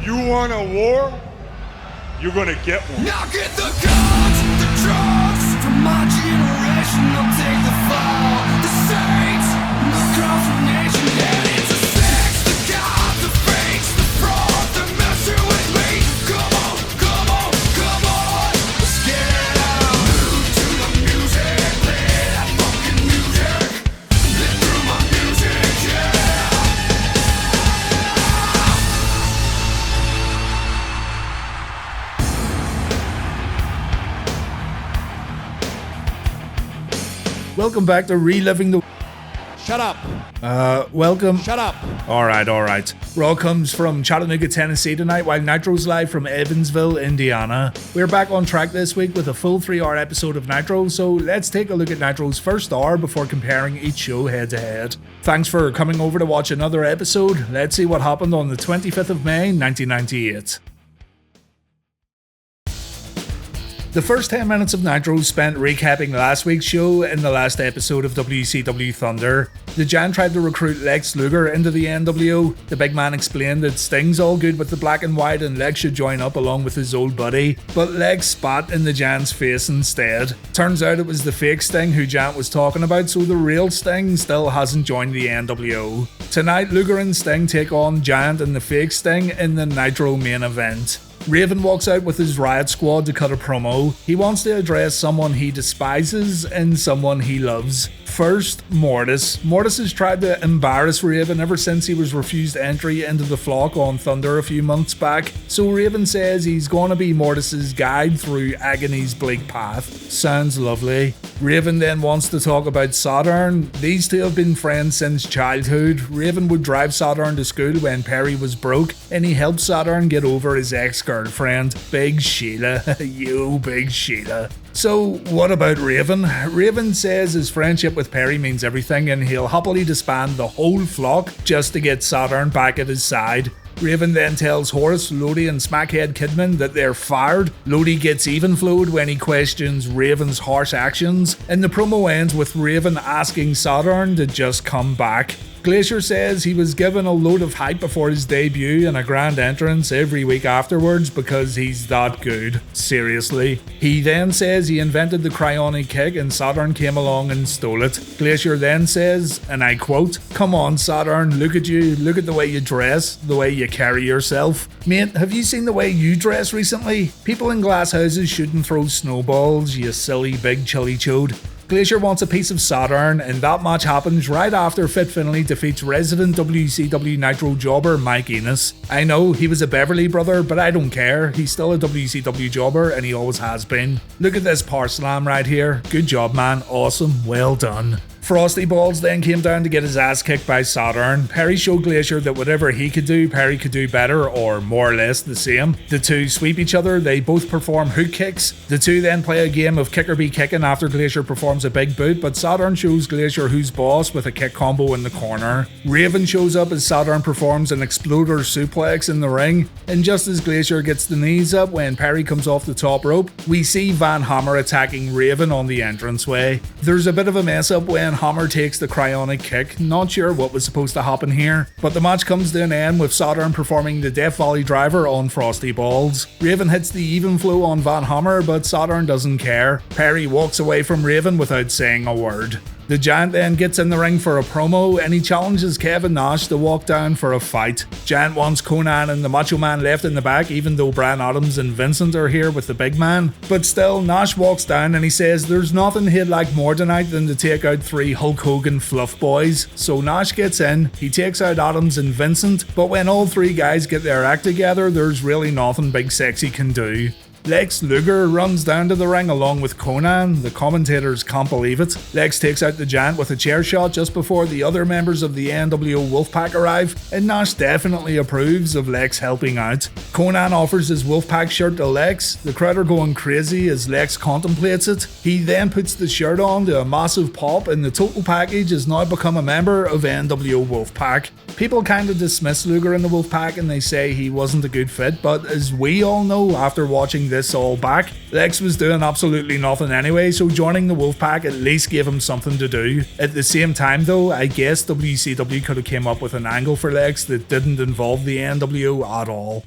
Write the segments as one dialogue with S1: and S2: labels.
S1: You want a war? You're gonna get one.
S2: Now get the guns, the drugs from my generation. I'll take the fall, the saints, the confirmation. Yeah, it's a sex, the gods, the fakes, the fraud, they're messing with me. Come on, come on, come on, let's get it out. Move to the music, play that fucking music. Live through my music, yeah.
S3: Welcome back to Reliving the...
S4: Shut up.
S3: Welcome.
S4: Shut up.
S3: Alright. Raw comes from Chattanooga, Tennessee tonight, while Nitro's live from Evansville, Indiana. We're back on track this week with a full 3-hour episode of Nitro, so let's take a look at Nitro's first hour before comparing each show head to head. Thanks for coming over to watch another episode. Let's see what happened on the 25th of May, 1998. The first 10 minutes of Nitro spent recapping last week's show in the last episode of WCW Thunder. The Giant tried to recruit Lex Luger into the NWO. The big man explained that Sting's all good with the black and white and Lex should join up along with his old buddy, but Lex spat in the Giant's face instead. Turns out it was the fake Sting who Giant was talking about, so the real Sting still hasn't joined the NWO. Tonight, Luger and Sting take on Giant and the fake Sting in the Nitro main event. Raven walks out with his Riot Squad to cut a promo. He wants to address someone he despises and someone he loves. First, Mortis. Mortis has tried to embarrass Raven ever since he was refused entry into the flock on Thunder a few months back, so Raven says he's gonna be Mortis's guide through agony's bleak path. Sounds lovely. Raven then wants to talk about Saturn. These two have been friends since childhood. Raven would drive Saturn to school when Perry was broke, and he helped Saturn get over his ex-girlfriend, Big Sheila. You, Big Sheila. So, what about Raven? Raven says his friendship with Perry means everything and he'll happily disband the whole flock just to get Saturn back at his side. Raven then tells Horace, Lodi and Smackhead Kidman that they're fired. Lodi gets even flowed when he questions Raven's harsh actions, and the promo ends with Raven asking Saturn to just come back. Glacier says he was given a load of hype before his debut and a grand entrance every week afterwards because he's that good. Seriously. He then says he invented the cryonic kick and Saturn came along and stole it. Glacier then says, and I quote, "Come on Saturn, look at you, look at the way you dress, the way you carry yourself. Mate, have you seen the way you dress recently? People in glass houses shouldn't throw snowballs, you silly big chilly chode." Glacier wants a piece of Saturn, and that match happens right after Fit Finlay defeats resident WCW Nitro jobber Mike Enos. I know, he was a Beverly brother, but I don't care. He's still a WCW jobber, and he always has been. Look at this power slam right here. Good job, man. Awesome. Well done. Frosty Balls then came down to get his ass kicked by Saturn. Perry showed Glacier that whatever he could do, Perry could do better, or more or less the same. The two sweep each other, they both perform hook kicks. The two then play a game of kick or be kicking after Glacier performs a big boot, but Saturn shows Glacier who's boss with a kick combo in the corner. Raven shows up as Saturn performs an exploder suplex in the ring, and just as Glacier gets the knees up when Perry comes off the top rope, we see Van Hammer attacking Raven on the entranceway. There's a bit of a mess up when Hammer takes the cryonic kick. Not sure what was supposed to happen here, but the match comes to an end with Saturn performing the Death Valley Driver on Frosty Balls. Raven hits the even flow on Van Hammer, but Saturn doesn't care. Perry walks away from Raven without saying a word. The Giant then gets in the ring for a promo and he challenges Kevin Nash to walk down for a fight. Giant wants Konnan and the Macho Man left in the back even though Brian Adams and Vincent are here with the big man. But still, Nash walks down and he says there's nothing he'd like more tonight than to take out 3 Hulk Hogan fluff boys. So Nash gets in, he takes out Adams and Vincent, but when all 3 guys get their act together, there's really nothing Big Sexy can do. Lex Luger runs down to the ring along with Konnan. The commentators can't believe it. Lex takes out the Giant with a chair shot just before the other members of the NWO Wolfpac arrive, and Nash definitely approves of Lex helping out. Konnan offers his Wolfpac shirt to Lex. The crowd are going crazy as Lex contemplates it. He then puts the shirt on to a massive pop, and the total package has now become a member of NWO Wolfpac. People kind of dismiss Luger in the Wolfpac and they say he wasn't a good fit, but as we all know after watching this all back, Lex was doing absolutely nothing anyway, so joining the Wolfpac at least gave him something to do. At the same time though, I guess WCW could have came up with an angle for Lex that didn't involve the NWO at all.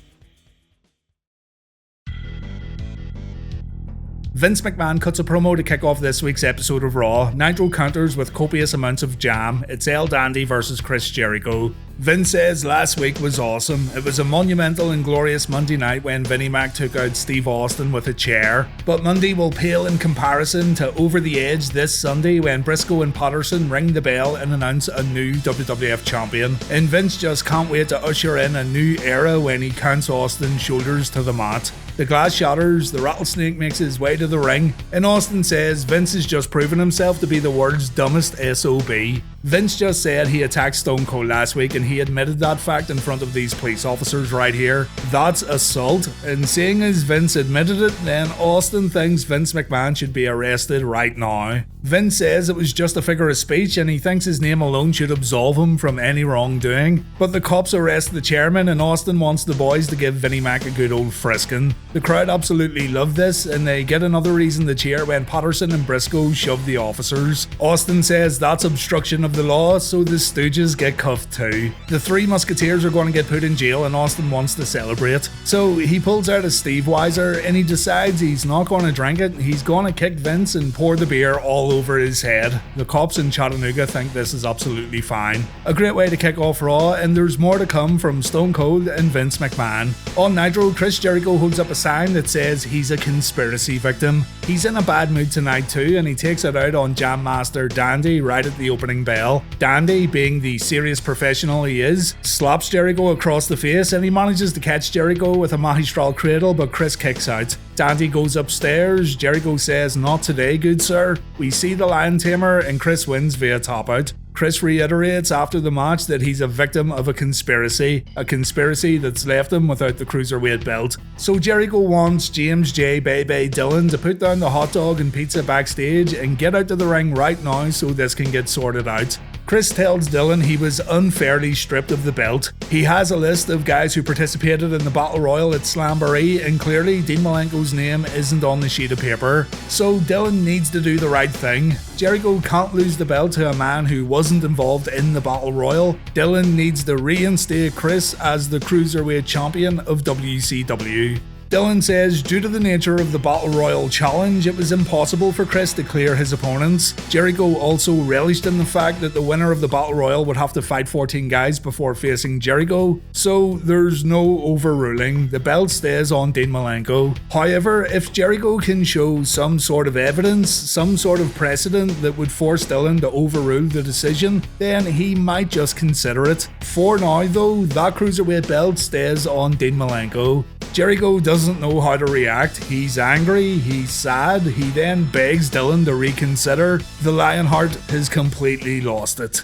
S3: Vince McMahon cuts a promo to kick off this week's episode of Raw. Nitro counters with copious amounts of jam. It's El Dandy versus Chris Jericho. Vince says last week was awesome. It was a monumental and glorious Monday night when Vinnie Mac took out Steve Austin with a chair. But Monday will pale in comparison to Over the Edge this Sunday when Briscoe and Patterson ring the bell and announce a new WWF champion. And Vince just can't wait to usher in a new era when he counts Austin's shoulders to the mat. The glass shatters, the rattlesnake makes his way to the ring, and Austin says Vince has just proven himself to be the world's dumbest SOB. Vince just said he attacked Stone Cold last week and he admitted that fact in front of these police officers right here. That's assault, and seeing as Vince admitted it, then Austin thinks Vince McMahon should be arrested right now. Vince says it was just a figure of speech and he thinks his name alone should absolve him from any wrongdoing. But the cops arrest the chairman and Austin wants the boys to give Vinnie Mac a good old frisking. The crowd absolutely love this and they get another reason to cheer when Patterson and Briscoe shove the officers. Austin says that's obstruction of the law, so the Stooges get cuffed too. The Three Musketeers are going to get put in jail and Austin wants to celebrate. So he pulls out a Steve Weiser and he decides he's not going to drink it, he's going to kick Vince and pour the beer all over his head. The cops in Chattanooga think this is absolutely fine. A great way to kick off Raw, and there's more to come from Stone Cold and Vince McMahon. On Nitro, Chris Jericho holds up a sign that says he's a conspiracy victim. He's in a bad mood tonight too, and he takes it out on Jam Master Dandy right at the opening bell. Dandy, being the serious professional he is, slaps Jericho across the face and he manages to catch Jericho with a magistral cradle, but Chris kicks out. Dandy goes upstairs, Jericho says, "Not today, good sir." We see the Lion Tamer and Chris wins via tap out. Chris reiterates after the match that he's a victim of a conspiracy that's left him without the Cruiserweight belt. So Jericho wants James J. Bebe Dillon to put down the hot dog and pizza backstage and get out to the ring right now so this can get sorted out. Chris tells Dillon he was unfairly stripped of the belt. He has a list of guys who participated in the Battle Royal at Slamboree, and clearly Dean Malenko's name isn't on the sheet of paper. So Dillon needs to do the right thing. Jericho can't lose the belt to a man who wasn't involved in the Battle Royal. Dillon needs to reinstate Chris as the Cruiserweight champion of WCW. Dillon says due to the nature of the Battle Royal challenge, it was impossible for Chris to clear his opponents. Jericho also relished in the fact that the winner of the Battle Royal would have to fight 14 guys before facing Jericho, so there's no overruling. The belt stays on Dean Malenko. However, if Jericho can show some sort of evidence, some sort of precedent that would force Dillon to overrule the decision, then he might just consider it. For now though, that Cruiserweight belt stays on Dean Malenko. Jericho doesn't know how to react. He's angry, he's sad, he then begs Dillon to reconsider. The Lionheart has completely lost it.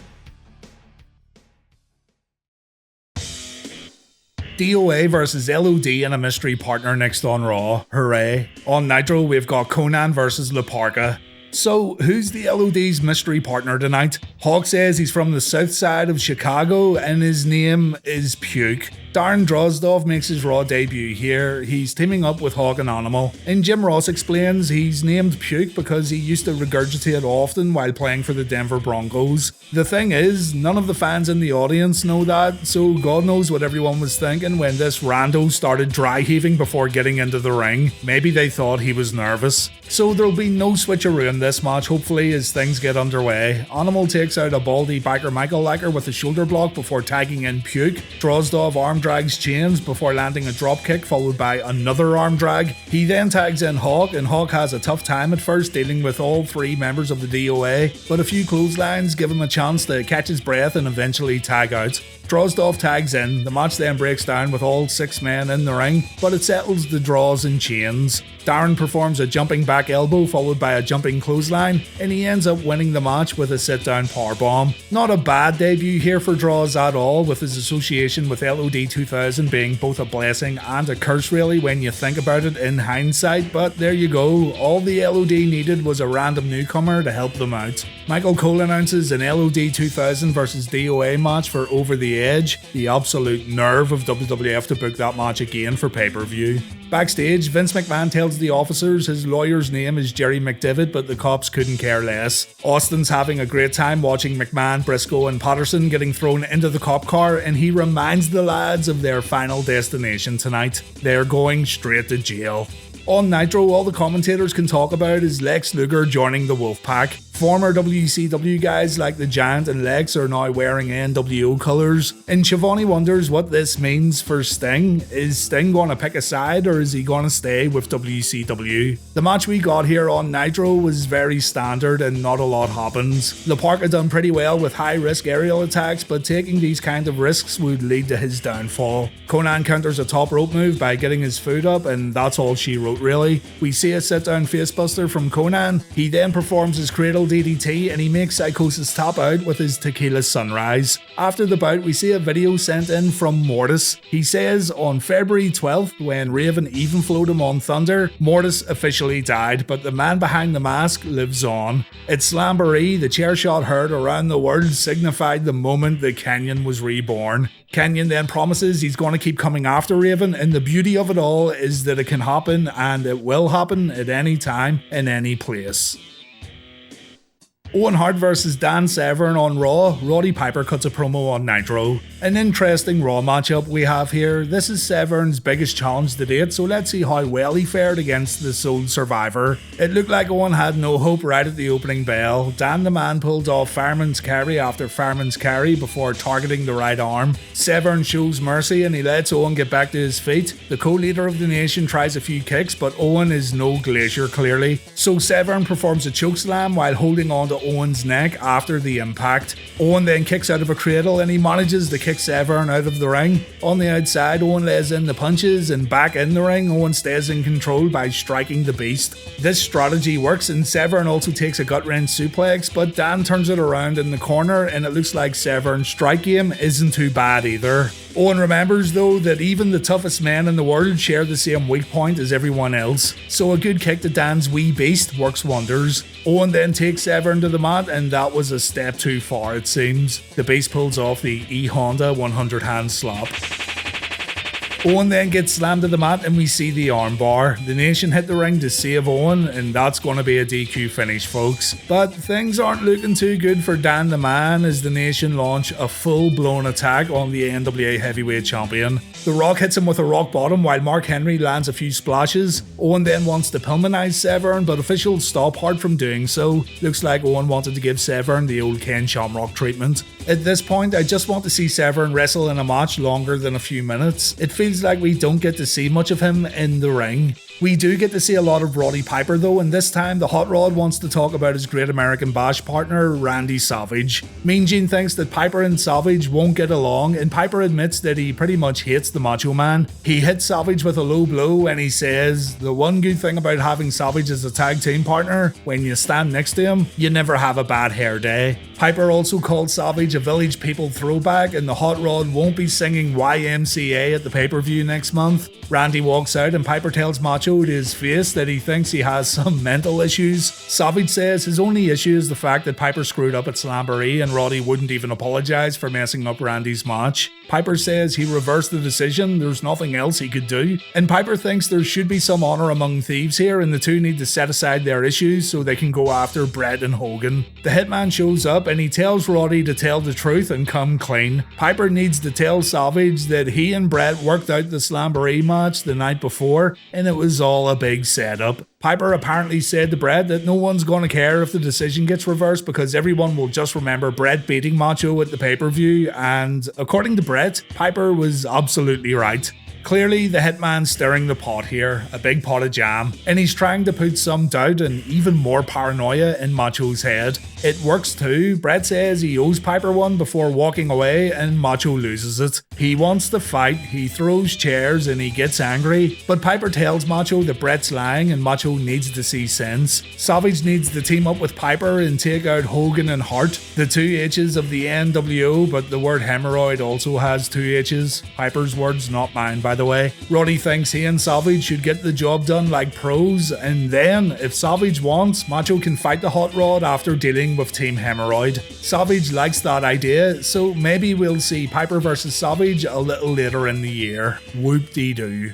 S3: DOA versus LOD and a mystery partner next on Raw. Hooray. On Nitro, we've got Konnan versus Parka. So, who's the LOD's mystery partner tonight? Hawk says he's from the south side of Chicago and his name is Puke. Darren Drozdov makes his Raw debut here. He's teaming up with Hawk and Animal. And Jim Ross explains he's named Puke because he used to regurgitate often while playing for the Denver Broncos. The thing is, none of the fans in the audience know that, so God knows what everyone was thinking when this rando started dry heaving before getting into the ring. Maybe they thought he was nervous. So there'll be no switcheroo in this match, hopefully, as things get underway. Animal takes out a baldy backer Michael Lacker with a shoulder block before tagging in Puke. Drozdov arm drags Chains before landing a drop kick followed by another arm drag. He then tags in Hawk, and Hawk has a tough time at first dealing with all three members of the DOA, but a few clotheslines give him a chance to catch his breath and eventually tag out. Drozdov tags in, the match then breaks down with all 6 men in the ring, but it settles the draws and chains. Darren performs a jumping back elbow followed by a jumping clothesline, and he ends up winning the match with a sit-down powerbomb. Not a bad debut here for Droz at all, with his association with LOD 2000 being both a blessing and a curse really when you think about it in hindsight, but there you go, all the LOD needed was a random newcomer to help them out. Michael Cole announces an LOD 2000 vs DOA match for Over the Edge, the absolute nerve of WWF to book that match again for pay-per-view. Backstage, Vince McMahon tells the officers his lawyer's name is Jerry McDivitt, but the cops couldn't care less. Austin's having a great time watching McMahon, Briscoe and Patterson getting thrown into the cop car, and he reminds the lads of their final destination tonight. They're going straight to jail. On Nitro, all the commentators can talk about is Lex Luger joining the Wolfpac. Former WCW guys like the Giant and Lex are now wearing NWO colours, and Schiavone wonders what this means for Sting. Is Sting going to pick a side, or is he going to stay with WCW? The match we got here on Nitro was very standard and not a lot happens. The Parka done pretty well with high risk aerial attacks, but taking these kind of risks would lead to his downfall. Konnan counters a top rope move by getting his foot up, and that's all she wrote really. We see a sit down facebuster from Konnan. He then performs his cradle DDT and he makes Psychosis tap out with his Tequila Sunrise. After the bout, we see a video sent in from Mortis. He says on February 12th, when Raven even flowed him on Thunder, Mortis officially died, but the man behind the mask lives on. At Slamboree, the chair shot heard around the world signified the moment that Kenyon was reborn. Kenyon then promises he's going to keep coming after Raven, and the beauty of it all is that it can happen, and it will happen at any time, in any place. Owen Hart vs Dan Severn on Raw. Roddy Piper cuts a promo on Nitro. An interesting Raw matchup we have here. This is Severn's biggest challenge to date, so let's see how well he fared against the sole survivor. It looked like Owen had no hope right at the opening bell. Dan the man pulled off fireman's carry after fireman's carry before targeting the right arm. Severn shows mercy and he lets Owen get back to his feet. The co-leader of the nation tries a few kicks, but Owen is no Glacier clearly. So Severn performs a chokeslam while holding on to Owen's neck after the impact. Owen then kicks out of a cradle and he manages to kick Severn out of the ring. On the outside, Owen lays in the punches, and back in the ring, Owen stays in control by striking the beast. This strategy works, and Severn also takes a gut-wrench suplex, but Dan turns it around in the corner and it looks like Severn's strike game isn't too bad either. Owen remembers though that even the toughest men in the world share the same weak point as everyone else, so a good kick to Dan's wee beast works wonders. Owen then takes Severn to the mat, and that was a step too far it seems. The beast pulls off the E-Honda 100 hand slap. Owen then gets slammed to the mat and we see the armbar. The nation hit the ring to save Owen, and that's going to be a DQ finish, folks. But things aren't looking too good for Dan the Man as the nation launch a full-blown attack on the NWA Heavyweight Champion. The Rock hits him with a rock bottom while Mark Henry lands a few splashes. Owen then wants to Pillmanize Severn, but officials stop Hart from doing so. Looks like Owen wanted to give Severn the old Ken Shamrock treatment. At this point, I just want to see Severn wrestle in a match longer than a few minutes. It feels like we don't get to see much of him in the ring. We do get to see a lot of Roddy Piper though, and this time the Hot Rod wants to talk about his Great American Bash partner, Randy Savage. Mean Gene thinks that Piper and Savage won't get along, and Piper admits that he pretty much hates the Macho Man. He hits Savage with a low blow and he says, the one good thing about having Savage as a tag team partner, when you stand next to him, you never have a bad hair day. Piper also called Savage a Village People throwback, and the Hot Rod won't be singing YMCA at the pay-per-view next month. Randy walks out and Piper tells Macho to his face that he thinks he has some mental issues. Savage says his only issue is the fact that Piper screwed up at Slamboree and Roddy wouldn't even apologise for messing up Randy's match. Piper says he reversed the decision, there's nothing else he could do. And Piper thinks there should be some honour among thieves here, and the two need to set aside their issues so they can go after Bret and Hogan. The Hitman shows up and he tells Roddy to tell the truth and come clean. Piper needs to tell Savage that he and Bret worked out the Slamboree match the night before and it was all a big setup. Piper apparently said to Bret that no one's going to care if the decision gets reversed because everyone will just remember Bret beating Macho at the pay-per-view, and according to Bret, Piper was absolutely right. Clearly, the Hitman's stirring the pot here, a big pot of jam, and he's trying to put some doubt and even more paranoia in Macho's head. It works too. Bret says he owes Piper one before walking away, and Macho loses it. He wants to fight, he throws chairs, and he gets angry, but Piper tells Macho that Bret's lying and Macho needs to see sense. Savage needs to team up with Piper and take out Hogan and Hart, the two H's of the NWO, but the word hemorrhoid also has two H's. Piper's words, not mine, by the way. Roddy thinks he and Savage should get the job done like pros, and then, if Savage wants, Macho can fight the Hot Rod after dealing with Team Hemorrhoid. Savage likes that idea, so maybe we'll see Piper vs Savage a little later in the year. Whoop-dee-doo.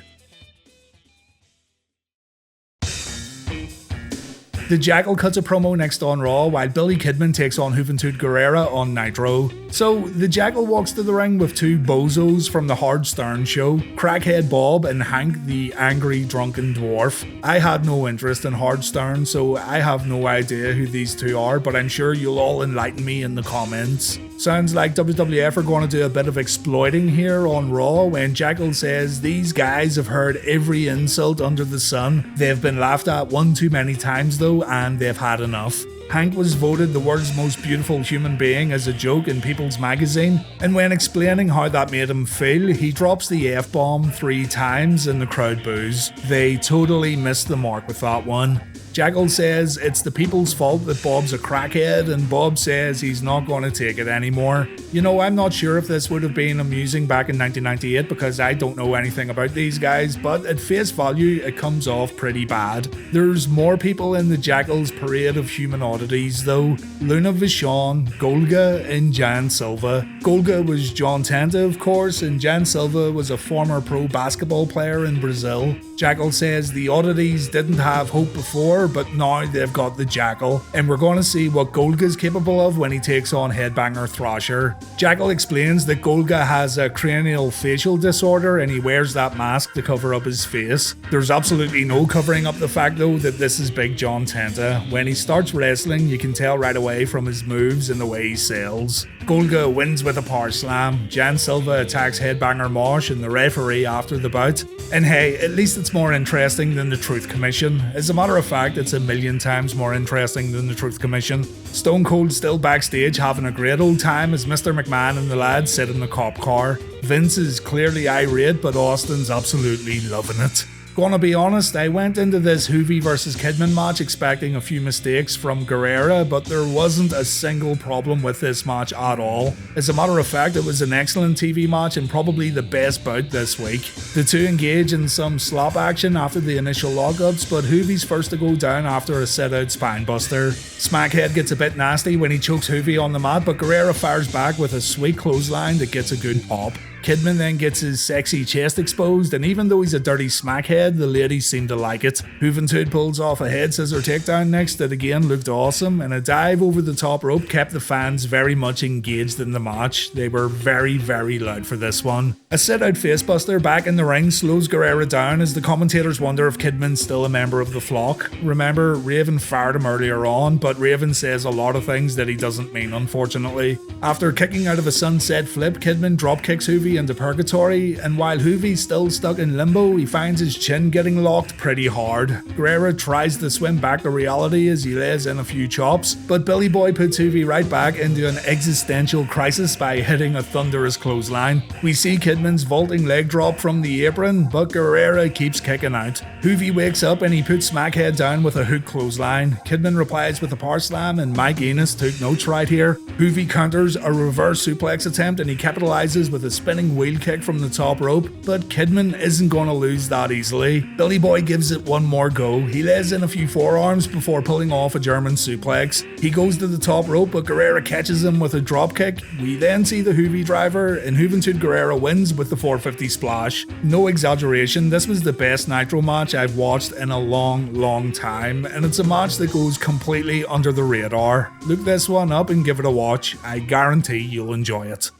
S3: The The Jackyl cuts a promo next on Raw, while Billy Kidman takes on Juventud Guerrera on Nitro. So, the Jackyl walks to the ring with two bozos from the Hard Stern show, Crackhead Bob and Hank the Angry Drunken Dwarf. I had no interest in Hard Stern, so I have no idea who these two are, but I'm sure you'll all enlighten me in the comments. Sounds like WWF are going to do a bit of exploiting here on Raw when Jackyl says these guys have heard every insult under the sun. They've been laughed at one too many times though, and they've had enough. Hank was voted the world's most beautiful human being as a joke in People's Magazine, and when explaining how that made him feel, he drops the F-bomb 3 times and the crowd boos. They totally missed the mark with that one. Jackyl says it's the people's fault that Bob's a crackhead, and Bob says he's not going to take it anymore. You know, I'm not sure if this would have been amusing back in 1998 because I don't know anything about these guys, but at face value it comes off pretty bad. There's more people in the Jackyl's parade of human oddities though. Luna Vachon, Golga and Jan Silva. Golga was John Tenta of course, and Jan Silva was a former pro basketball player in Brazil. Jackyl says the oddities didn't have hope before, but now they've got the Jackyl, and we're going to see what Golga's capable of when he takes on Headbanger Thrasher. Jackyl explains that Golga has a cranial facial disorder and he wears that mask to cover up his face. There's absolutely no covering up the fact though that this is Big John Tenta. When he starts wrestling, you can tell right away from his moves and the way he sells. Golga wins with a power slam. Jan Silva attacks Headbanger Mosh and the referee after the bout. And hey, at least it's more interesting than the Truth Commission. As a matter of fact, it's a million times more interesting than the Truth Commission. Stone Cold's still backstage having a great old time as Mr. McMahon and the lads sit in the cop car. Vince is clearly irate, but Austin's absolutely loving it. Gonna be honest, I went into this Juvi vs Kidman match expecting a few mistakes from Guerrera, but there wasn't a single problem with this match at all. As a matter of fact, it was an excellent TV match and probably the best bout this week. The two engage in some slop action after the initial lockups, but Juvi's first to go down after a sit-out spinebuster. Smackhead gets a bit nasty when he chokes Juvi on the mat, but Guerrera fires back with a sweet clothesline that gets a good pop. Kidman then gets his sexy chest exposed, and even though he's a dirty smackhead, the ladies seem to like it. Juventud pulls off a head scissor takedown next that again looked awesome, and a dive over the top rope kept the fans very much engaged in the match. They were very, very loud for this one. A sit-out facebuster back in the ring slows Guerrera down as the commentators wonder if Kidman's still a member of the flock. Remember, Raven fired him earlier on, but Raven says a lot of things that he doesn't mean, unfortunately. After kicking out of a sunset flip, Kidman dropkicks Juvi into purgatory, and while Juvi's still stuck in limbo, he finds his chin getting locked pretty hard. Guerrera tries to swim back to reality as he lays in a few chops, but Billy Boy puts Juvi right back into an existential crisis by hitting a thunderous clothesline. We see Kidman's vaulting leg drop from the apron, but Guerrera keeps kicking out. Juvi wakes up and he puts Smackhead down with a hook clothesline. Kidman replies with a power slam, and Mike Enos took notes right here. Juvi counters a reverse suplex attempt and he capitalizes with a spinning wheel kick from the top rope, but Kidman isn't going to lose that easily. Billy Boy gives it one more go. He lays in a few forearms before pulling off a German suplex. He goes to the top rope, but Guerrera catches him with a drop kick. We then see the Juvi driver, and Juventud Guerrera wins with the 450 splash. No exaggeration, this was the best Nitro match I've watched in a long time, and it's a match that goes completely under the radar. Look this one up and give it a watch. I guarantee you'll enjoy it.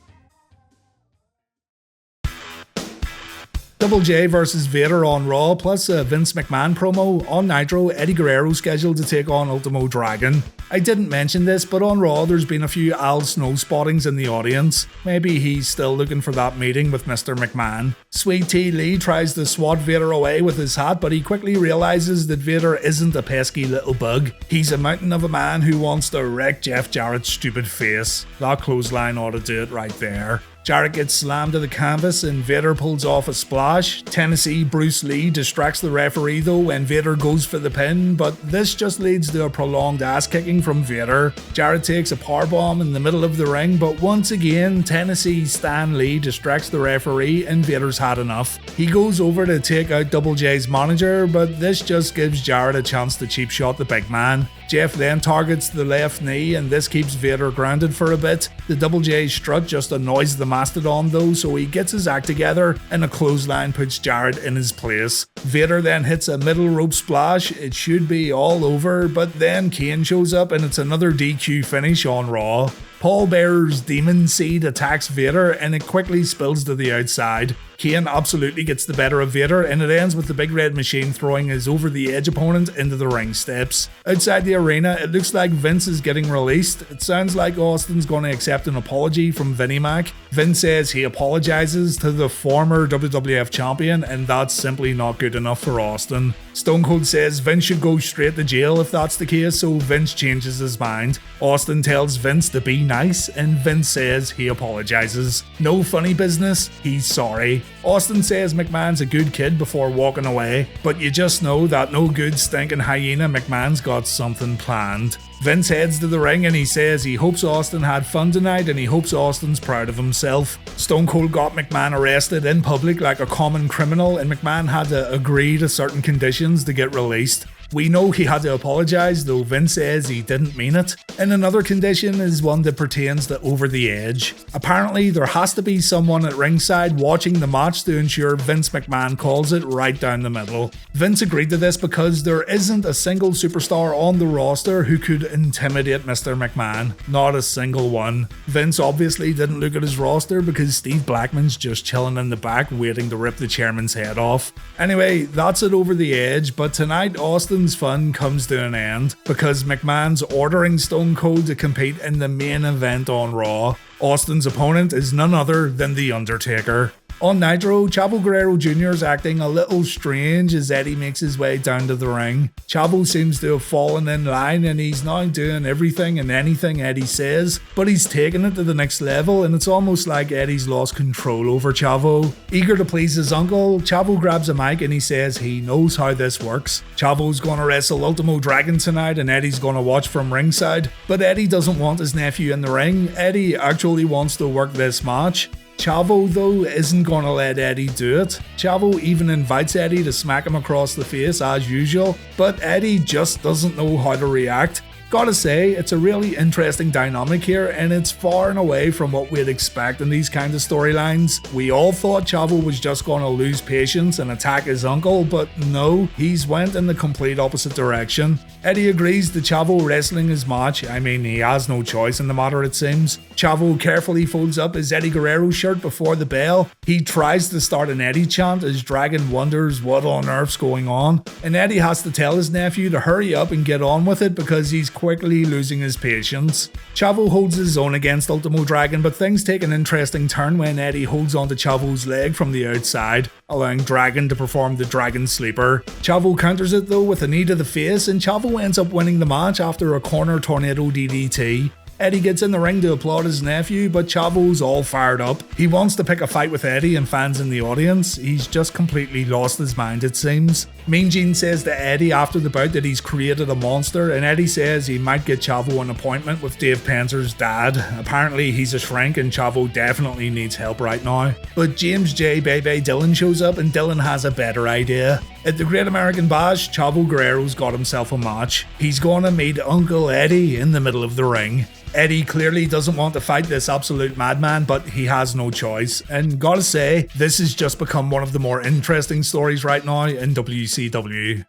S3: Double J vs Vader on Raw, plus a Vince McMahon promo. On Nitro, Eddie Guerrero scheduled to take on Ultimo Dragon. I didn't mention this, but on Raw there's been a few Al Snow spottings in the audience. Maybe he's still looking for that meeting with Mr. McMahon. Sweet T Lee tries to swat Vader away with his hat, but he quickly realizes that Vader isn't a pesky little bug. He's a mountain of a man who wants to wreck Jeff Jarrett's stupid face. That clothesline ought to do it right there. Jarrett gets slammed to the canvas and Vader pulls off a splash. Tennessee Bruce Lee distracts the referee though when Vader goes for the pin, but this just leads to a prolonged ass kicking from Vader. Jarrett takes a powerbomb in the middle of the ring, but once again Tennessee Stan Lee distracts the referee and Vader's had enough. He goes over to take out Double J's manager, but this just gives Jarrett a chance to cheap shot the big man. Jeff then targets the left knee and this keeps Vader grounded for a bit. The Double J strut just annoys the Mastodon though, so he gets his act together and a clothesline puts Jarrett in his place. Vader then hits a middle rope splash. It should be all over, but then Kane shows up and it's another DQ finish on Raw. Paul Bearer's Demon Seed attacks Vader and it quickly spills to the outside. Kane absolutely gets the better of Vader and it ends with the Big Red Machine throwing his over-the-edge opponent into the ring steps. Outside the arena, it looks like Vince is getting released. It sounds like Austin's going to accept an apology from Vinnie Mac. Vince says he apologizes to the former WWF champion and that's simply not good enough for Austin. Stone Cold says Vince should go straight to jail if that's the case, so Vince changes his mind. Austin tells Vince to be nice and Vince says he apologizes. No funny business, he's sorry. Austin says McMahon's a good kid before walking away, but you just know that no good stinking hyena McMahon's got something planned. Vince heads to the ring and he says he hopes Austin had fun tonight and he hopes Austin's proud of himself. Stone Cold got McMahon arrested in public like a common criminal and McMahon had to agree to certain conditions to get released. We know he had to apologise, though Vince says he didn't mean it. And another condition is one that pertains to Over the Edge. Apparently, there has to be someone at ringside watching the match to ensure Vince McMahon calls it right down the middle. Vince agreed to this because there isn't a single superstar on the roster who could intimidate Mr. McMahon. Not a single one. Vince obviously didn't look at his roster because Steve Blackman's just chilling in the back waiting to rip the chairman's head off. Anyway, that's it Over the Edge, but tonight Austin's fun comes to an end because McMahon's ordering Stone Cold to compete in the main event on Raw. Austin's opponent is none other than The Undertaker. On Nitro, Chavo Guerrero Jr. is acting a little strange as Eddie makes his way down to the ring. Chavo seems to have fallen in line and he's now doing everything and anything Eddie says, but he's taking it to the next level and it's almost like Eddie's lost control over Chavo. Eager to please his uncle, Chavo grabs a mic and he says he knows how this works. Chavo's gonna wrestle Ultimo Dragon tonight and Eddie's gonna watch from ringside, but Eddie doesn't want his nephew in the ring. Eddie actually wants to work this match. Chavo, though, isn't gonna let Eddie do it. Chavo even invites Eddie to smack him across the face as usual, but Eddie just doesn't know how to react. Gotta say, it's a really interesting dynamic here and it's far and away from what we'd expect in these kind of storylines. We all thought Chavo was just gonna lose patience and attack his uncle, but no, he's went in the complete opposite direction. Eddie agrees to Chavo wrestling his match. I mean, he has no choice in the matter it seems. Chavo carefully folds up his Eddie Guerrero shirt before the bell. He tries to start an Eddie chant as Dragon wonders what on earth's going on, and Eddie has to tell his nephew to hurry up and get on with it because he's quickly losing his patience. Chavo holds his own against Ultimo Dragon, but things take an interesting turn when Eddie holds onto Chavo's leg from the outside, allowing Dragon to perform the Dragon Sleeper. Chavo counters it though with a knee to the face, and Chavo ends up winning the match after a corner tornado DDT. Eddie gets in the ring to applaud his nephew, but Chavo's all fired up. He wants to pick a fight with Eddie and fans in the audience. He's just completely lost his mind, it seems. Mean Gene says to Eddie after the bout that he's created a monster, and Eddie says he might get Chavo an appointment with Dave Penzer's dad. Apparently he's a shrink and Chavo definitely needs help right now. But James J. Bebe Dillon shows up and Dillon has a better idea. At the Great American Bash, Chavo Guerrero's got himself a match. He's gonna meet Uncle Eddie in the middle of the ring. Eddie clearly doesn't want to fight this absolute madman, but he has no choice. And gotta say, this has just become one of the more interesting stories right now in WCW.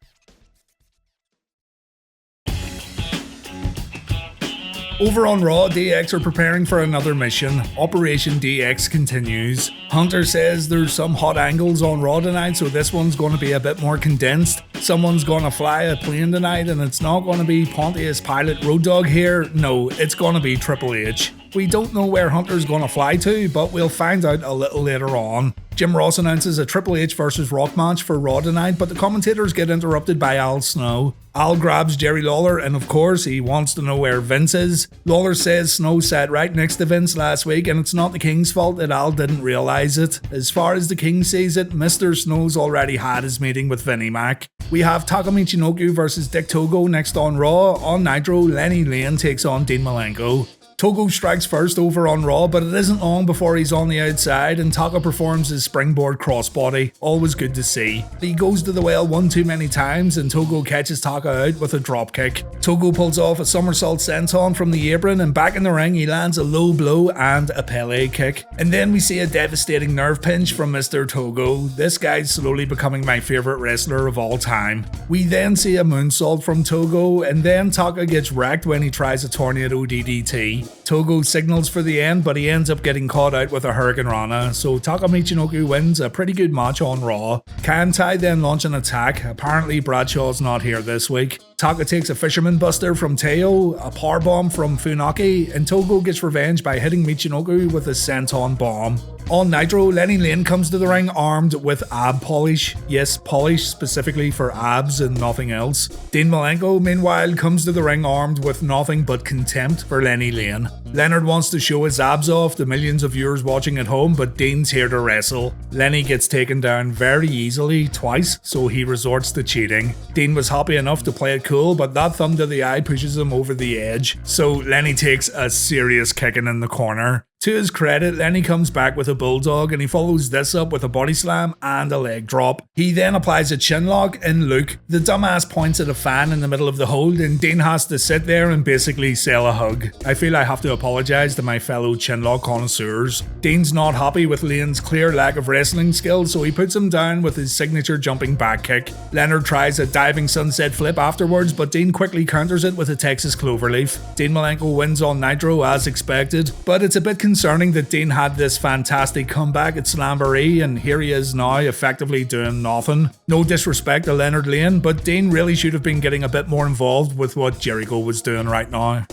S3: Over on Raw, DX are preparing for another mission. Operation DX continues. Hunter says there's some hot angles on Raw tonight, so this one's going to be a bit more condensed. Someone's going to fly a plane tonight, and it's not going to be Pontius Pilot Road Dogg here. No, it's going to be Triple H. We don't know where Hunter's going to fly to, but we'll find out a little later on. Jim Ross announces a Triple H vs Rock match for Raw tonight, but the commentators get interrupted by Al Snow. Al grabs Jerry Lawler, and of course he wants to know where Vince is. Lawler says Snow sat right next to Vince last week, and it's not the King's fault that Al didn't realise it. As far as the King sees it, Mr. Snow's already had his meeting with Vinnie Mac. We have Taka Michinoku vs Dick Togo next on Raw. On Nitro, Lenny Lane takes on Dean Malenko. Togo strikes first over on Raw, but it isn't long before he's on the outside and Taka performs his springboard crossbody. Always good to see. He goes to the well one too many times and Togo catches Taka out with a dropkick. Togo pulls off a somersault senton from the apron and back in the ring he lands a low blow and a Pele kick. And then we see a devastating nerve pinch from Mr. Togo. This guy's slowly becoming my favourite wrestler of all time. We then see a moonsault from Togo and then Taka gets wrecked when he tries a tornado DDT. Togo signals for the end, but he ends up getting caught out with a Hurricane Rana, so Taka Michinoku wins a pretty good match on Raw. Kantai then launch an attack. Apparently Bradshaw's not here this week. Taka takes a Fisherman Buster from Teo, a powerbomb from Funaki, and Togo gets revenge by hitting Michinoku with a senton bomb. On Nitro, Lenny Lane comes to the ring armed with ab polish. Yes, polish specifically for abs and nothing else. Dean Malenko, meanwhile, comes to the ring armed with nothing but contempt for Lenny Lane. Leonard wants to show his abs off to millions of viewers watching at home, but Dean's here to wrestle. Lenny gets taken down very easily, twice, so he resorts to cheating. Dean was happy enough to play it cool, but that thumb to the eye pushes him over the edge, so Lenny takes a serious kicking in the corner. To his credit, Lenny comes back with a bulldog and he follows this up with a body slam and a leg drop. He then applies a chin lock and Luke. The dumbass points at a fan in the middle of the hold and Dean has to sit there and basically sell a hug. I feel I have to apologise to my fellow chin lock connoisseurs. Dean's not happy with Lane's clear lack of wrestling skill, so he puts him down with his signature jumping back kick. Leonard tries a diving sunset flip afterwards, but Dean quickly counters it with a Texas Cloverleaf. Dean Malenko wins on Nitro as expected, but it's a bit concerning that Dean had this fantastic comeback at Slamboree and here he is now effectively doing nothing. No disrespect to Leonard Lane, but Dean really should have been getting a bit more involved with what Jericho was doing right now.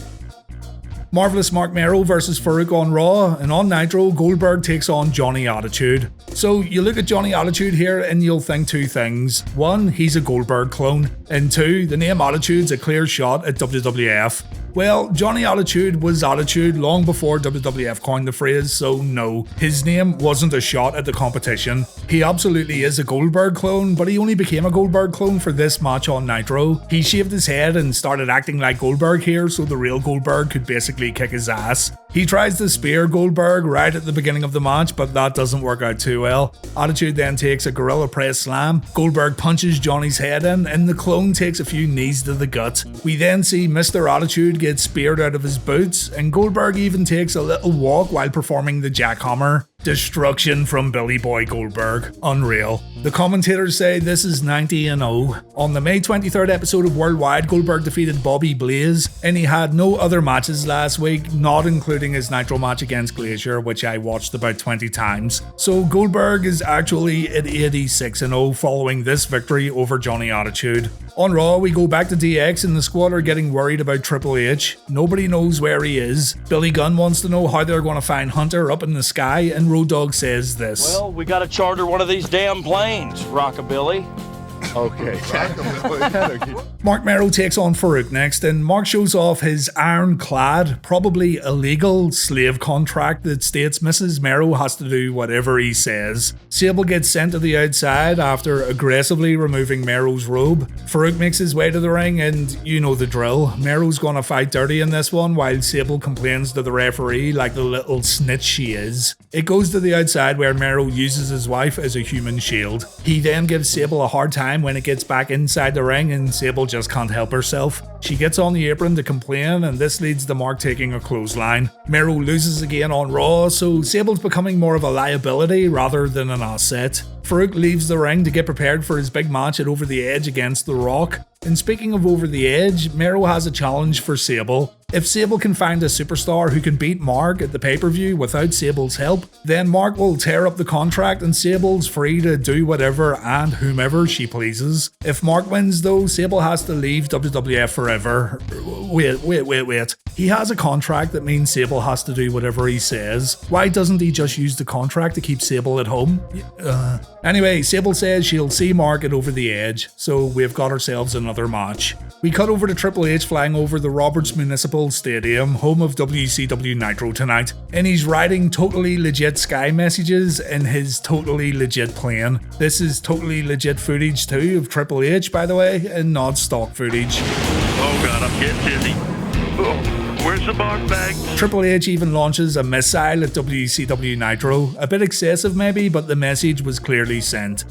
S3: Marvelous Marc Mero versus Farouk on Raw, and on Nitro, Goldberg takes on Johnny Attitude. So you look at Johnny Attitude here and you'll think two things. One, he's a Goldberg clone, and two, the name Attitude's a clear shot at WWF. Well, Johnny Attitude was Attitude long before WWF coined the phrase, so no, his name wasn't a shot at the competition. He absolutely is a Goldberg clone, but he only became a Goldberg clone for this match on Nitro. He shaved his head and started acting like Goldberg here so the real Goldberg could basically kick his ass. He tries to spear Goldberg right at the beginning of the match, but that doesn't work out too well. Attitude then takes a gorilla press slam, Goldberg punches Johnny's head in, and the clone takes a few knees to the gut. We then see Mr. Attitude get speared out of his boots, and Goldberg even takes a little walk while performing the jackhammer. Destruction from Billy Boy Goldberg. Unreal. The commentators say this is 90-0. On the May 23rd episode of Worldwide, Goldberg defeated Bobby Blaze, and he had no other matches last week, not including his Nitro match against Glacier, which I watched about 20 times. So Goldberg is actually at 86-0 following this victory over Johnny Attitude. On Raw, we go back to DX and the squad are getting worried about Triple H. Nobody knows where he is. Billy Gunn wants to know how they're going to find Hunter up in the sky, and Road Dogg says this.
S4: Well, we gotta charter one of these damn planes, Rockabilly.
S5: Okay.
S3: Marc Mero takes on Farouk next, and Mark shows off his ironclad, probably illegal slave contract that states Mrs. Mero has to do whatever he says. Sable gets sent to the outside after aggressively removing Mero's robe. Farouk makes his way to the ring, and you know the drill. Mero's gonna fight dirty in this one, while Sable complains to the referee like the little snitch she is. It goes to the outside where Mero uses his wife as a human shield. He then gives Sable a hard time when it gets back inside the ring, and Sable just can't help herself. She gets on the apron to complain, and this leads to Mark taking a clothesline. Mero loses again on Raw, so Sable's becoming more of a liability rather than an asset. Farouk leaves the ring to get prepared for his big match at Over the Edge against The Rock. And speaking of Over the Edge, Mero has a challenge for Sable. If Sable can find a superstar who can beat Mark at the pay-per-view without Sable's help, then Mark will tear up the contract and Sable's free to do whatever and whomever she pleases. If Mark wins though, Sable has to leave WWF forever. Wait. He has a contract that means Sable has to do whatever he says. Why doesn't he just use the contract to keep Sable at home? Anyway, Sable says she'll see Mark at Over the Edge, so we've got ourselves another match. We cut over to Triple H flying over the Roberts Municipal Stadium, home of WCW Nitro tonight, and he's writing totally legit Sky messages in his totally legit plane. This is totally legit footage too of Triple H, by the way, and not stock footage.
S6: Oh god, I'm getting dizzy. Oh.
S5: Where's the bark bag?
S3: Triple H even launches a missile at WCW Nitro. A bit excessive maybe, but the message was clearly sent.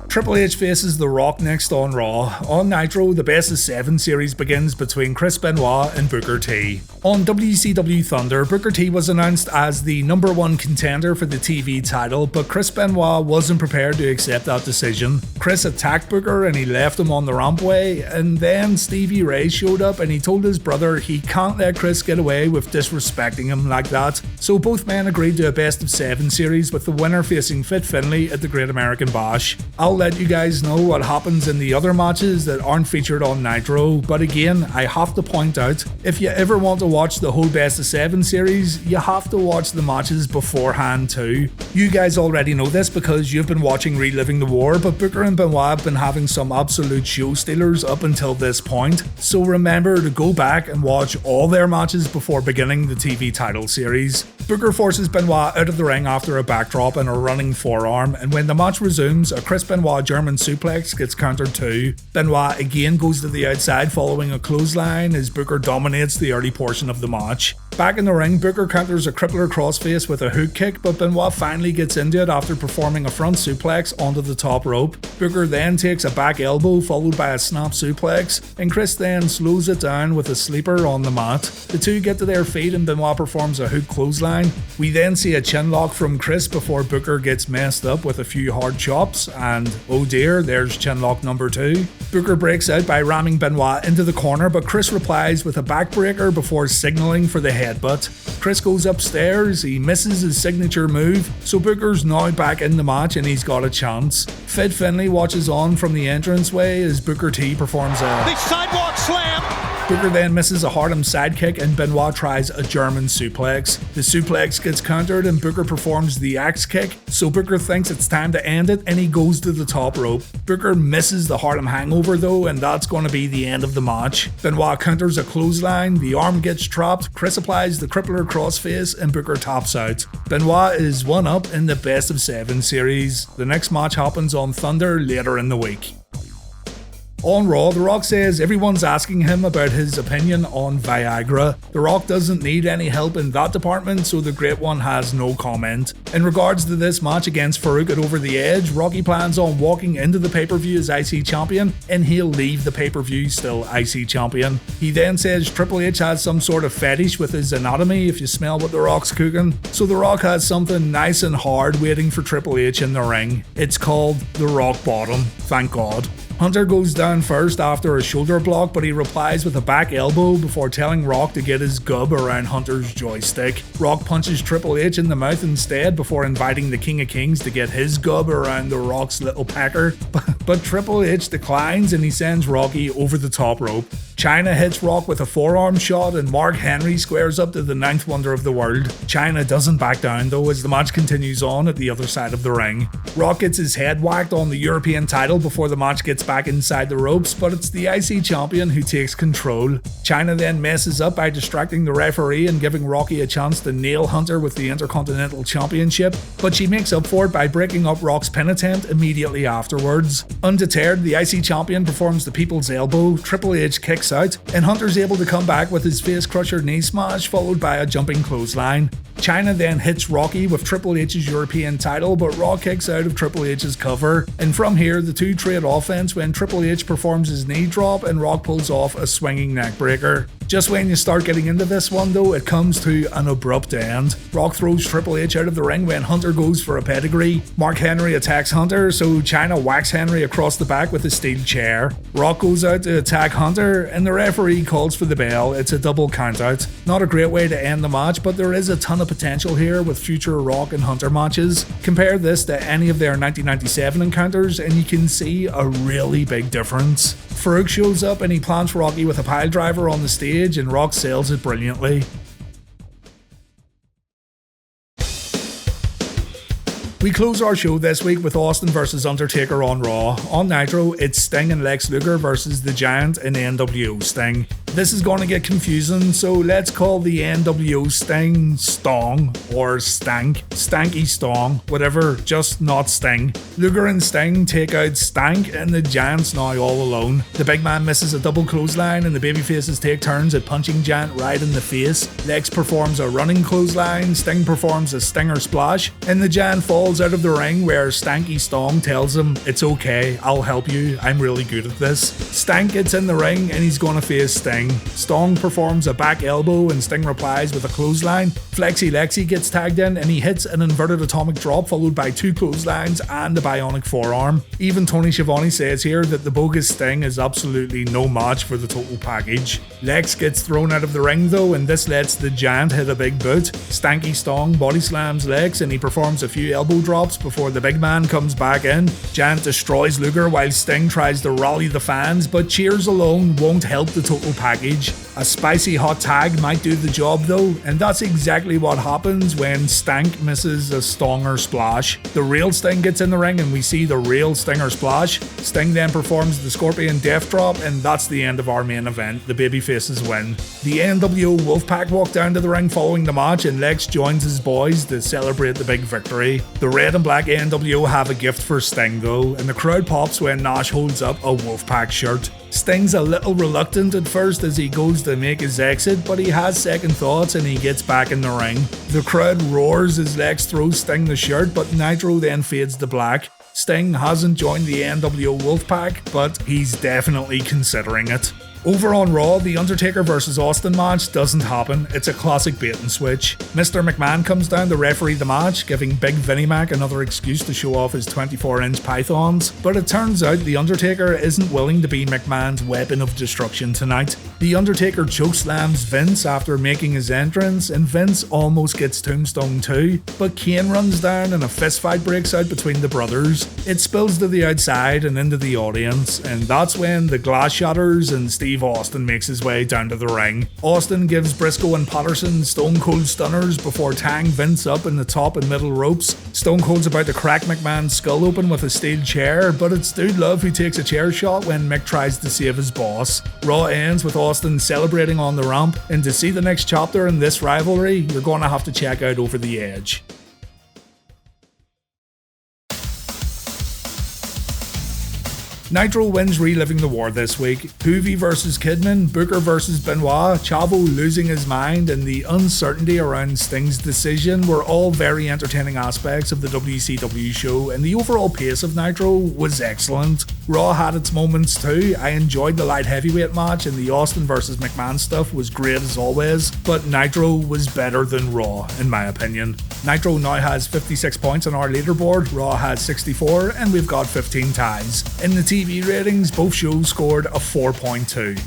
S3: Triple H faces The Rock next on Raw. On Nitro, the Best of 7 series begins between Chris Benoit and Booker T. On WCW Thunder, Booker T was announced as the #1 contender for the TV title, but Chris Benoit wasn't prepared to accept that decision. Chris attacked Booker and he left him on the rampway, and then Stevie Ray showed up and he told his brother he can't let Chris get away with disrespecting him like that. So both men agreed to a Best of 7 series, with the winner facing Fit Finlay at the Great American Bash. I'll let you guys know what happens in the other matches that aren't featured on Nitro, but again, I have to point out, if you ever want to watch the whole Best of 7 series, you have to watch the matches beforehand too. You guys already know this because you've been watching Reliving the War, but Booker and Benoit have been having some absolute show stealers up until this point, so remember to go back and watch all their matches before beginning the TV title series. Booker forces Benoit out of the ring after a backdrop and a running forearm, and when the match resumes, a Chris Benoit German suplex gets countered too. Benoit again goes to the outside following a clothesline as Booker dominates the early portion of the match. Back in the ring, Booker counters a crippler crossface with a hook kick, but Benoit finally gets into it after performing a front suplex onto the top rope. Booker then takes a back elbow followed by a snap suplex, and Chris then slows it down with a sleeper on the mat. The two get to their feet and Benoit performs a hook clothesline. We then see a chin lock from Chris before Booker gets messed up with a few hard chops, and oh dear, there's chin lock number 2. Booker breaks out by ramming Benoit into the corner, but Chris replies with a backbreaker before signaling for the headbutt. Chris goes upstairs, he misses his signature move, so Booker's now back in the match and he's got a chance. Fit Finlay watches on from the entranceway as Booker T performs a
S6: big sidewalk slam.
S3: Booker then misses a Harlem sidekick and Benoit tries a German suplex. The suplex gets countered and Booker performs the axe kick, so Booker thinks it's time to end it and he goes to the top rope. Booker misses the Harlem hangover though, and that's going to be the end of the match. Benoit counters a clothesline, the arm gets trapped, Chris applies the crippler crossface and Booker taps out. Benoit is 1-up in the Best of 7 series. The next match happens on Thunder later in the week. On Raw, The Rock says everyone's asking him about his opinion on Viagra. The Rock doesn't need any help in that department, so the Great One has no comment. In regards to this match against Farouk at Over the Edge, Rocky plans on walking into the pay-per-view as IC champion, and he'll leave the pay-per-view still IC champion. He then says Triple H has some sort of fetish with his anatomy if you smell what The Rock's cooking, so The Rock has something nice and hard waiting for Triple H in the ring. It's called the Rock Bottom, thank God. Hunter goes down first after a shoulder block, but he replies with a back elbow before telling Rock to get his gub around Hunter's joystick. Rock punches Triple H in the mouth instead before inviting the King of Kings to get his gub around the Rock's little pecker. But Triple H declines and he sends Rocky over the top rope. Chyna hits Rock with a forearm shot and Mark Henry squares up to the 9th wonder of the world. Chyna doesn't back down though as the match continues on at the other side of the ring. Rock gets his head whacked on the European title before the match gets back inside the ropes, but it's the IC champion who takes control. Chyna then messes up by distracting the referee and giving Rocky a chance to nail Hunter with the Intercontinental Championship, but she makes up for it by breaking up Rock's pin attempt immediately afterwards. Undeterred, the IC champion performs the People's Elbow, Triple H kicks out, and Hunter's able to come back with his face crusher knee smash followed by a jumping clothesline. Chyna then hits Rocky with Triple H's European title, but Raw kicks out of Triple H's cover, and from here the two trade offense when Triple H performs his knee drop and Rock pulls off a swinging neckbreaker. Just when you start getting into this one though, it comes to an abrupt end. Rock throws Triple H out of the ring when Hunter goes for a pedigree. Mark Henry attacks Hunter, so Chyna whacks Henry across the back with a steel chair. Rock goes out to attack Hunter, and the referee calls for the bell. It's a double countout. Not a great way to end the match, but there is a ton of potential here with future Rock and Hunter matches. Compare this to any of their 1997 encounters and you can see a really big difference. Farouk shows up and he plants Rocky with a pile driver on the stage and Rock sells it brilliantly. We close our show this week with Austin vs Undertaker on Raw. On Nitro, it's Sting and Lex Luger versus the Giant and NWO Sting. This is going to get confusing, so let's call the NWO Sting Stong or Stank. Stanky Stong, whatever, just not Sting. Luger and Sting take out Stank and the Giant's now all alone. The big man misses a double clothesline and the babyfaces take turns at punching Giant right in the face. Lex performs a running clothesline, Sting performs a stinger splash, and the Giant falls out of the ring where Stanky Stong tells him, "It's okay, I'll help you, I'm really good at this." Stank gets in the ring and he's gonna face Sting. Stong performs a back elbow and Sting replies with a clothesline. Flexi Lexi gets tagged in and he hits an inverted atomic drop followed by two clotheslines and a bionic forearm. Even Tony Schiavone says here that the bogus Sting is absolutely no match for the total package. Lex gets thrown out of the ring though, and this lets the Giant hit a big boot. Stanky Stong body slams Lex and he performs a few elbow drops before the big man comes back in. Giant destroys Luger while Sting tries to rally the fans, but cheers alone won't help the total package. A spicy hot tag might do the job though, and that's exactly what happens when Stank misses a Stonger splash. The real Sting gets in the ring and we see the real Stinger splash. Sting then performs the Scorpion Death Drop, and that's the end of our main event. The babyfaces win. The NWO Wolfpac walk down to the ring following the match, and Lex joins his boys to celebrate the big victory. The red and black NWO have a gift for Sting though, and the crowd pops when Nash holds up a Wolfpac shirt. Sting's a little reluctant at first as he goes to make his exit, but he has second thoughts and he gets back in the ring. The crowd roars as Lex throws Sting the shirt, but Nitro then fades to black. Sting hasn't joined the NWO Wolfpac, but he's definitely considering it. Over on Raw, the Undertaker vs Austin match doesn't happen. It's a classic bait and switch. Mr. McMahon comes down to referee the match, giving Big Vinnie Mac another excuse to show off his 24-inch pythons, but it turns out the Undertaker isn't willing to be McMahon's weapon of destruction tonight. The Undertaker chokeslams Vince after making his entrance, and Vince almost gets tombstone too, but Kane runs down and a fistfight breaks out between the brothers. It spills to the outside and into the audience, and that's when the glass shatters and Steve Austin makes his way down to the ring. Austin gives Briscoe and Patterson Stone Cold Stunners before tying Vince up in the top and middle ropes. Stone Cold's about to crack McMahon's skull open with a steel chair, but it's Dude Love who takes a chair shot when Mick tries to save his boss. Raw ends with Austin celebrating on the ramp, and to see the next chapter in this rivalry, you're going to have to check out Over the Edge. Nitro wins Reliving the War this week. Hoovy versus Kidman, Booker versus Benoit, Chavo losing his mind, and the uncertainty around Sting's decision were all very entertaining aspects of the WCW show, and the overall pace of Nitro was excellent. Raw had its moments too. I enjoyed the light heavyweight match, and the Austin versus McMahon stuff was great as always, but Nitro was better than Raw, in my opinion. Nitro now has 56 points on our leaderboard, Raw has 64, and we've got 15 ties. In the TV ratings, both shows scored a 4.2.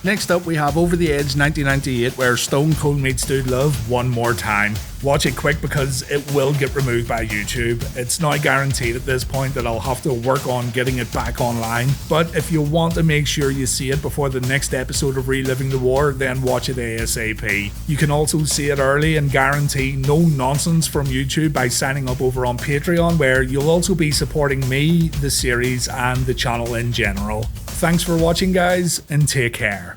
S3: Next up, we have Over the Edge 1998, where Stone Cold meets Dude Love one more time. Watch it quick because it will get removed by YouTube. It's not guaranteed at this point that I'll have to work on getting it back online, but if you want to make sure you see it before the next episode of Reliving the War, then watch it ASAP. You can also see it early and guarantee no nonsense from YouTube by signing up over on Patreon, where you'll also be supporting me, the series, and the channel in general. Thanks for watching, guys, and take care.